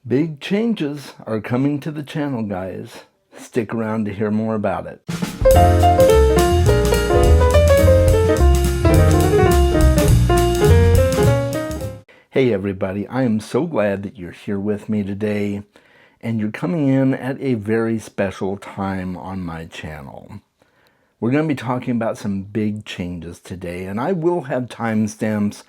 Big changes are coming to the channel, guys. Stick around to hear more about it. Hey everybody, I am so glad that you're here with me today, and you're coming in at a very special time on my channel. We're going to be talking about some big changes today, and I will have timestamps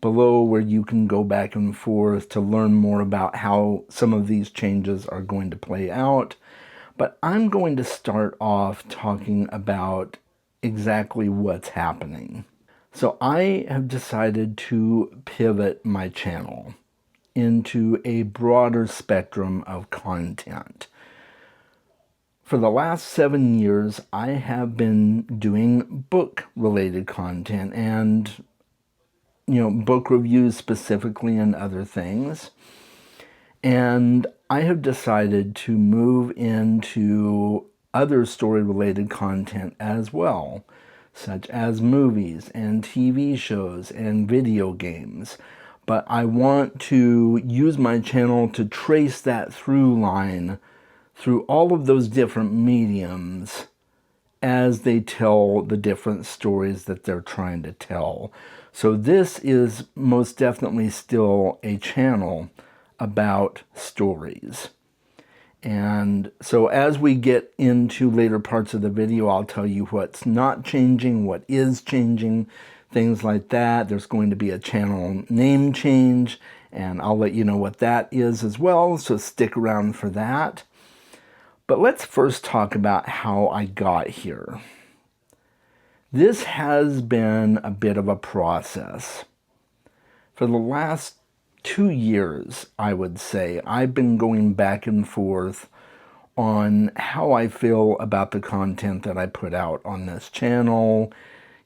below where you can go back and forth to learn more about how some of these changes are going to play out. But I'm going to start off talking about exactly what's happening. So I have decided to pivot my channel into a broader spectrum of content. For the last 7 years, I have been doing book-related content and, book reviews specifically and other things. And I have decided to move into other story-related content as well, such as movies and TV shows and video games. But I want to use my channel to trace that through line through all of those different mediums as they tell the different stories that they're trying to tell. So this is most definitely still a channel about stories. And so as we get into later parts of the video, I'll tell you what's not changing, what is changing, things like that. There's going to be a channel name change, and I'll let you know what that is as well, so stick around for that. But let's first talk about how I got here. This has been a bit of a process. For the last 2 years, I would say, I've been going back and forth on how I feel about the content that I put out on this channel.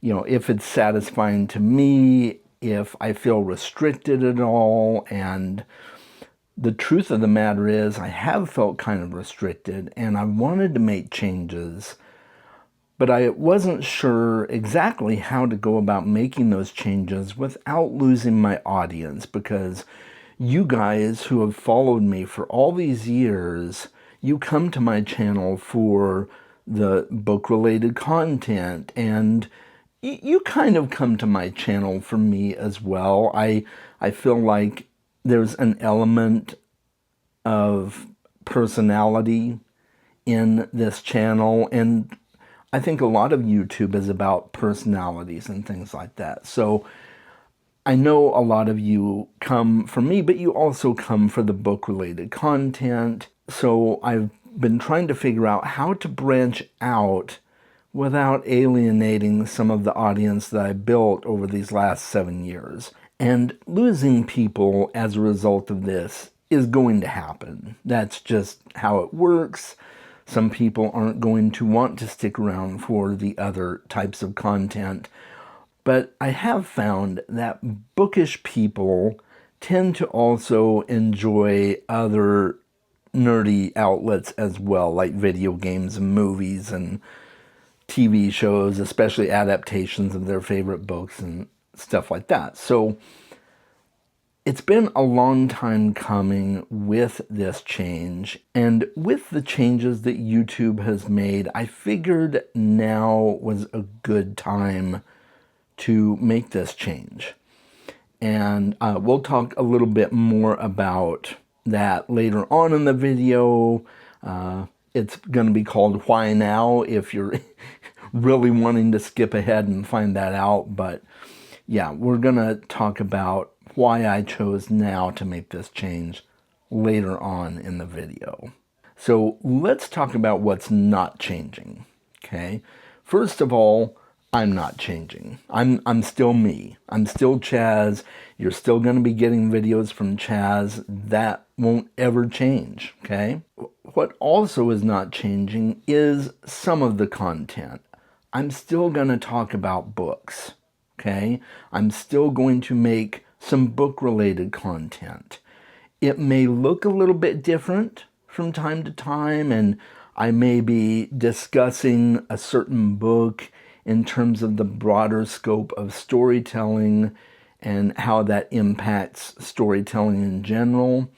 If it's satisfying to me, if I feel restricted at all. And the truth of the matter is I have felt kind of restricted, and I wanted to make changes, but I wasn't sure exactly how to go about making those changes without losing my audience, because you guys who have followed me for all these years, you come to my channel for the book-related content, and you kind of come to my channel for me as well. I feel like there's an element of personality in this channel, and I think a lot of YouTube is about personalities and things like that. So I know a lot of you come for me, but you also come for the book-related content. So I've been trying to figure out how to branch out without alienating some of the audience that I built over these last 7 years. And losing people as a result of this is going to happen. That's just how it works. Some people aren't going to want to stick around for the other types of content. But I have found that bookish people tend to also enjoy other nerdy outlets as well, like video games and movies and TV shows, especially adaptations of their favorite books and stuff like that. So it's been a long time coming with this change, and with the changes that YouTube has made, I figured now was a good time to make this change. And we'll talk a little bit more about that later on in the video. It's going to be called Why Now if you're really wanting to skip ahead and find that out. But yeah, we're going to talk about why I chose now to make this change later on in the video. So let's talk about what's not changing, okay? First of all, I'm not changing. I'm still me. I'm still Chaz. You're still going to be getting videos from Chaz. That won't ever change, okay? What also is not changing is some of the content. I'm still going to talk about books, okay? I'm still going to make some book-related content. It may look a little bit different from time to time, and I may be discussing a certain book in terms of the broader scope of storytelling and how that impacts storytelling in general.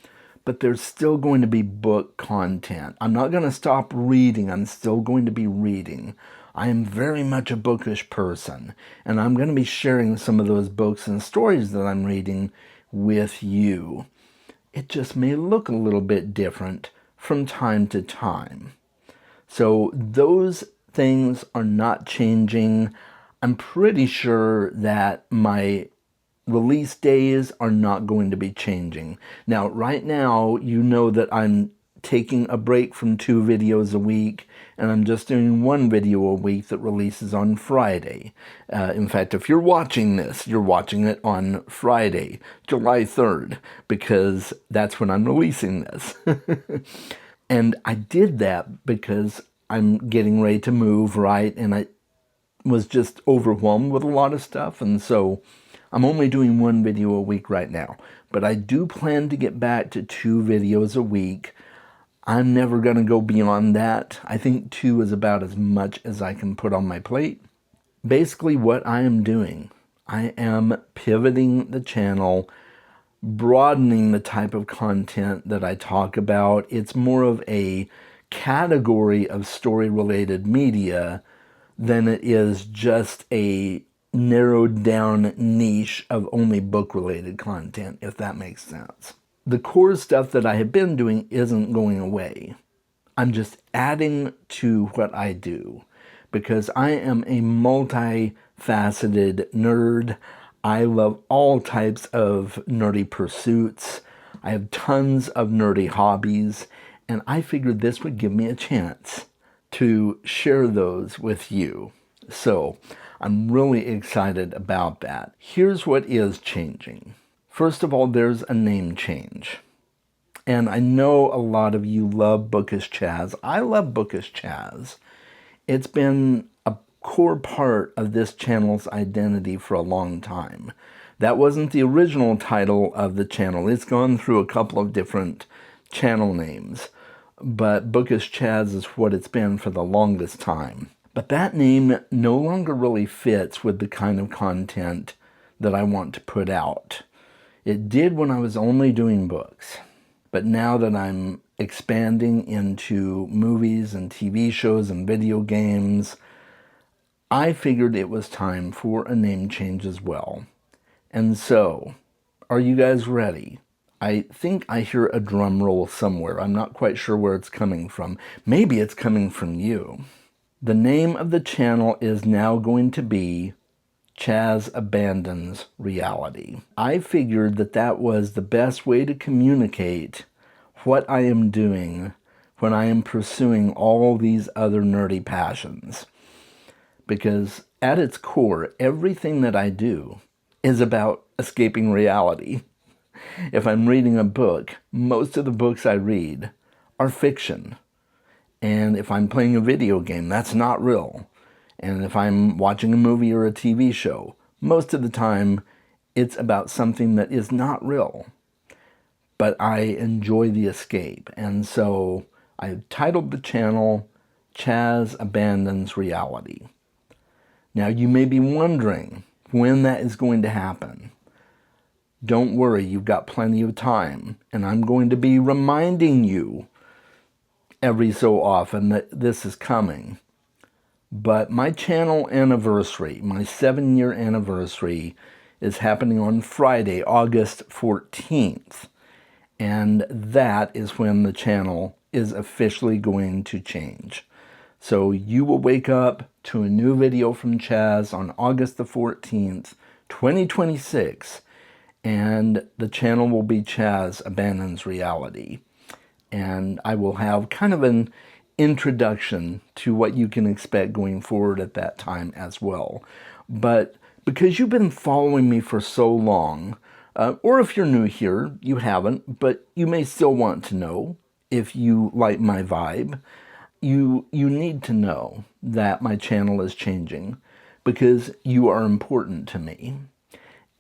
but there's still going to be book content. I'm not going to stop reading. I'm still going to be reading. I am very much a bookish person, and I'm going to be sharing some of those books and stories that I'm reading with you. It just may look a little bit different from time to time. So those things are not changing. I'm pretty sure that my release days are not going to be changing. Now, right now, you know that I'm taking a break from 2 videos a week, and I'm just doing 1 video a week that releases on Friday. In fact, if you're watching this, you're watching it on Friday, July 3rd, because that's when I'm releasing this. And I did that because I'm getting ready to move, right? And I was just overwhelmed with a lot of stuff, and so I'm only doing 1 video a week right now. But I do plan to get back to 2 videos a week. I'm never going to go beyond that. I think 2 is about as much as I can put on my plate. Basically, what I am doing, I am pivoting the channel, broadening the type of content that I talk about. It's more of a category of story-related media than it is just a narrowed down niche of only book-related content, if that makes sense. The core stuff that I have been doing isn't going away. I'm just adding to what I do because I am a multifaceted nerd. I love all types of nerdy pursuits. I have tons of nerdy hobbies, and I figured this would give me a chance to share those with you. So I'm really excited about that. Here's what is changing. First of all, there's a name change. And I know a lot of you love Bookish Chaz. I love Bookish Chaz. It's been a core part of this channel's identity for a long time. That wasn't the original title of the channel. It's gone through a couple of different channel names, but Bookish Chaz is what it's been for the longest time. But that name no longer really fits with the kind of content that I want to put out. It did when I was only doing books, but now that I'm expanding into movies and TV shows and video games, I figured it was time for a name change as well. And so, are you guys ready? I think I hear a drum roll somewhere. I'm not quite sure where it's coming from. Maybe it's coming from you. The name of the channel is now going to be Chaz Abandons Reality. I figured that that was the best way to communicate what I am doing when I am pursuing all these other nerdy passions. Because at its core, everything that I do is about escaping reality. If I'm reading a book, most of the books I read are fiction. And if I'm playing a video game, that's not real. And if I'm watching a movie or a TV show, most of the time it's about something that is not real. But I enjoy the escape. And so I titled the channel Chaz Abandons Reality. Now you may be wondering when that is going to happen. Don't worry, you've got plenty of time. And I'm going to be reminding you every so often that this is coming. But my channel anniversary, my 7-year anniversary, is happening on Friday, August 14th. And that is when the channel is officially going to change. So you will wake up to a new video from Chaz on August the 14th, 2026. And the channel will be Chaz Abandons Reality. And I will have kind of an introduction to what you can expect going forward at that time as well. But because you've been following me for so long, or if you're new here, you haven't, but you may still want to know if you like my vibe, you need to know that my channel is changing because you are important to me.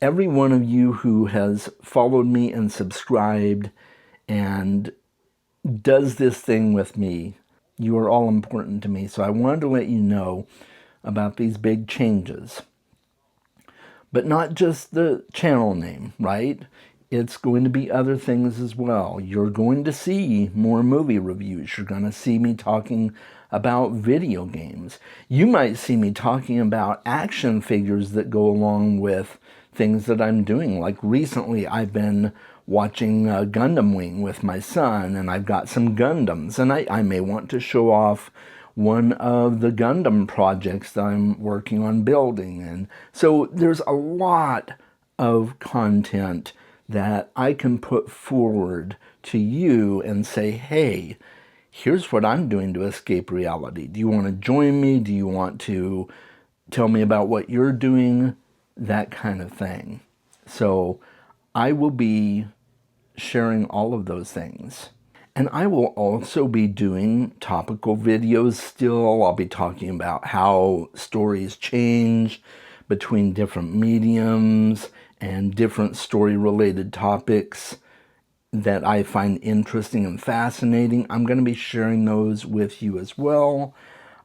Every one of you who has followed me and subscribed and does this thing with me, you are all important to me. So I wanted to let you know about these big changes. But not just the channel name, right? it's going to be other things as well. You're going to see more movie reviews. You're going to see me talking about video games. You might see me talking about action figures that go along with things that I'm doing. Like recently, I've been watching Gundam Wing with my son, and I've got some Gundams, and I may want to show off one of the Gundam projects that I'm working on building. And so there's a lot of content that I can put forward to you and say, hey, here's what I'm doing to escape reality. Do you want to join me? Do you want to tell me about what you're doing? That kind of thing. So I will be sharing all of those things. And I will also be doing topical videos still. I'll be talking about how stories change between different mediums and different story-related topics that I find interesting and fascinating. I'm going to be sharing those with you as well.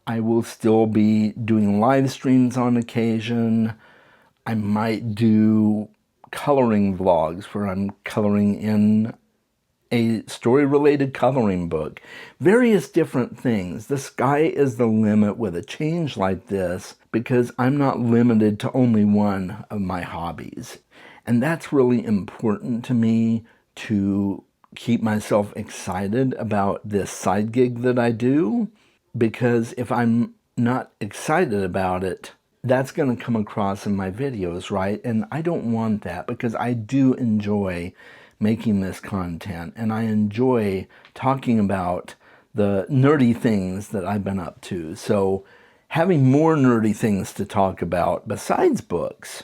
I will still be doing live streams on occasion. I might do coloring vlogs where I'm coloring in a story-related coloring book. Various different things. The sky is the limit with a change like this because I'm not limited to only one of my hobbies. And that's really important to me, to keep myself excited about this side gig that I do, because if I'm not excited about it, that's going to come across in my videos, right? And I don't want that, because I do enjoy making this content, and I enjoy talking about the nerdy things that I've been up to. So having more nerdy things to talk about besides books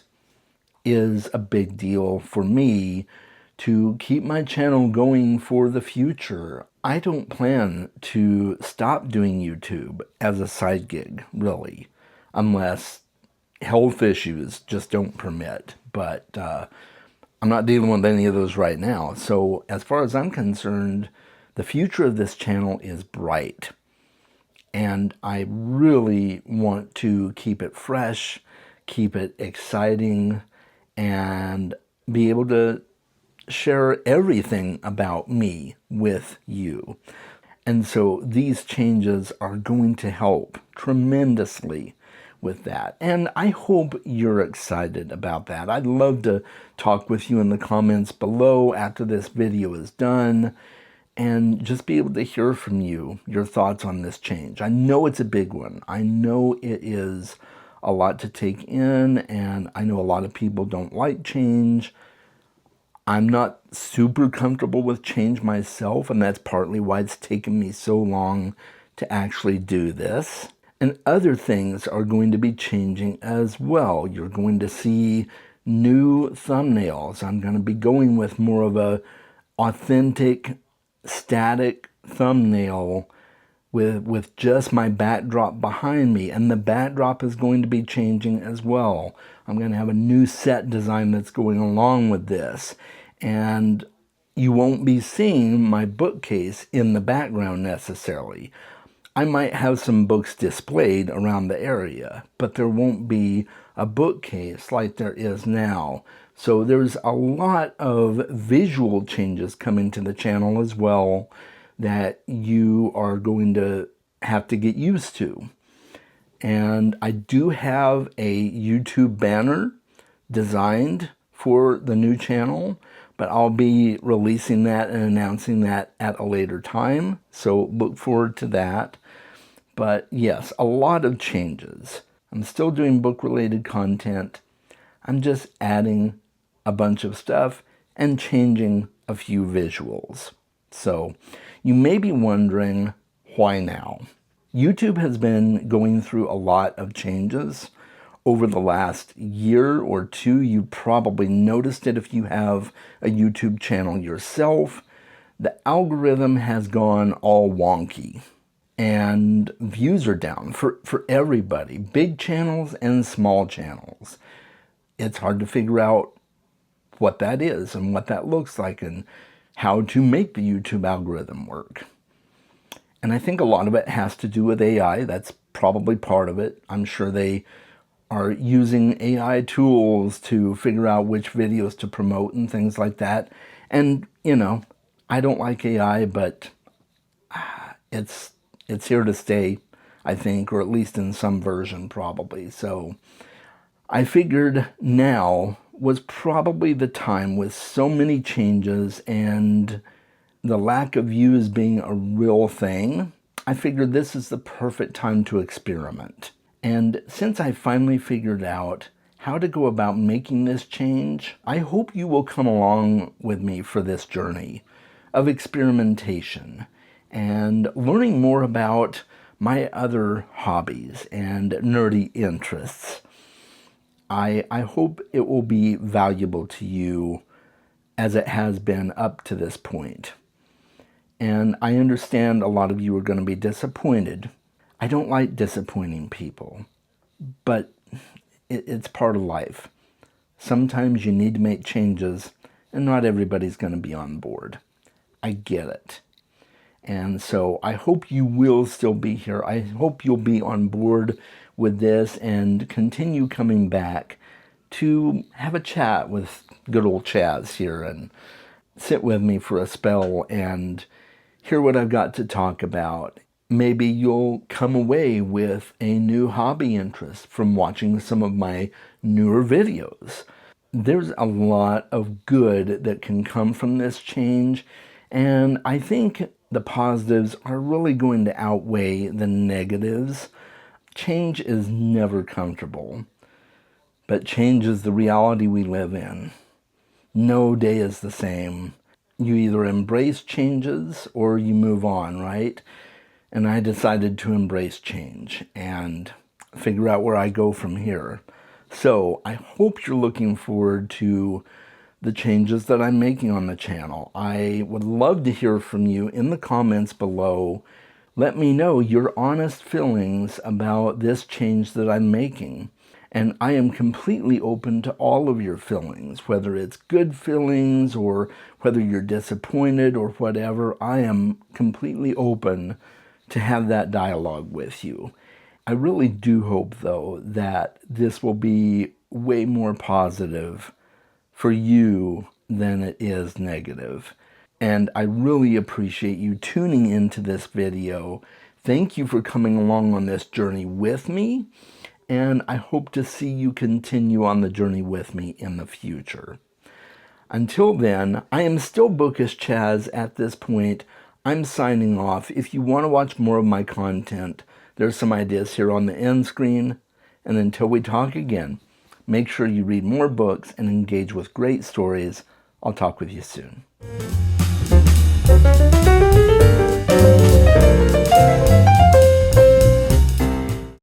is a big deal for me to keep my channel going for the future. I don't plan to stop doing YouTube as a side gig, really, unless health issues just don't permit. But I'm not dealing with any of those right now. So as far as I'm concerned, the future of this channel is bright. And I really want to keep it fresh, keep it exciting, and be able to share everything about me with you. And so these changes are going to help tremendously with that. And I hope you're excited about that. I'd love to talk with you in the comments below after this video is done and just be able to hear from you, your thoughts on this change. I know it's a big one. I know it is a lot to take in, and I know a lot of people don't like change. I'm not super comfortable with change myself, and that's partly why it's taken me so long to actually do this. And other things are going to be changing as well. You're going to see new thumbnails. I'm going to be going with more of a authentic, static thumbnail with just my backdrop behind me, and the backdrop is going to be changing as well. I'm going to have a new set design that's going along with this, and you won't be seeing my bookcase in the background necessarily. I might have some books displayed around the area, but there won't be a bookcase like there is now. So there's a lot of visual changes coming to the channel as well that you are going to have to get used to. And I do have a YouTube banner designed for the new channel, but I'll be releasing that and announcing that at a later time. So look forward to that. But yes, a lot of changes. I'm still doing book-related content. I'm just adding a bunch of stuff and changing a few visuals. So you may be wondering, why now? YouTube has been going through a lot of changes over the last year or two. You probably noticed it if you have a YouTube channel yourself. The algorithm has gone all wonky, and views are down for everybody, big channels and small channels. It's hard to figure out what that is and what that looks like and how to make the YouTube algorithm work. And I think a lot of it has to do with AI. That's probably part of it. I'm sure they are using AI tools to figure out which videos to promote and things like that. And, you know, I don't like AI, but it's here to stay, I think, or at least in some version probably. So I figured now was probably the time, with so many changes and the lack of views being a real thing. I figured this is the perfect time to experiment. And since I finally figured out how to go about making this change, I hope you will come along with me for this journey of experimentation and learning more about my other hobbies and nerdy interests. I hope it will be valuable to you as it has been up to this point. And I understand a lot of you are going to be disappointed. I don't like disappointing people, but it's part of life. Sometimes you need to make changes, and not everybody's going to be on board. I get it. And so I hope you will still be here. I hope you'll be on board with this and continue coming back to have a chat with good old Chaz here and sit with me for a spell and hear what I've got to talk about. Maybe you'll come away with a new hobby interest from watching some of my newer videos. There's a lot of good that can come from this change, and I think the positives are really going to outweigh the negatives. Change is never comfortable, but change is the reality we live in. No day is the same. You either embrace changes or you move on, right? And I decided to embrace change and figure out where I go from here. So I hope you're looking forward to the changes that I'm making on the channel. I would love to hear from you in the comments below. Let me know your honest feelings about this change that I'm making. And I am completely open to all of your feelings, whether it's good feelings or whether you're disappointed or whatever. I am completely open to have that dialogue with you. I really do hope, though, that this will be way more positive for you than it is negative. And I really appreciate you tuning into this video. Thank you for coming along on this journey with me, and I hope to see you continue on the journey with me in the future. Until then, I am still Bookish Chaz at this point. I'm signing off. If you want to watch more of my content, there's some ideas here on the end screen. And until we talk again, make sure you read more books and engage with great stories. I'll talk with you soon.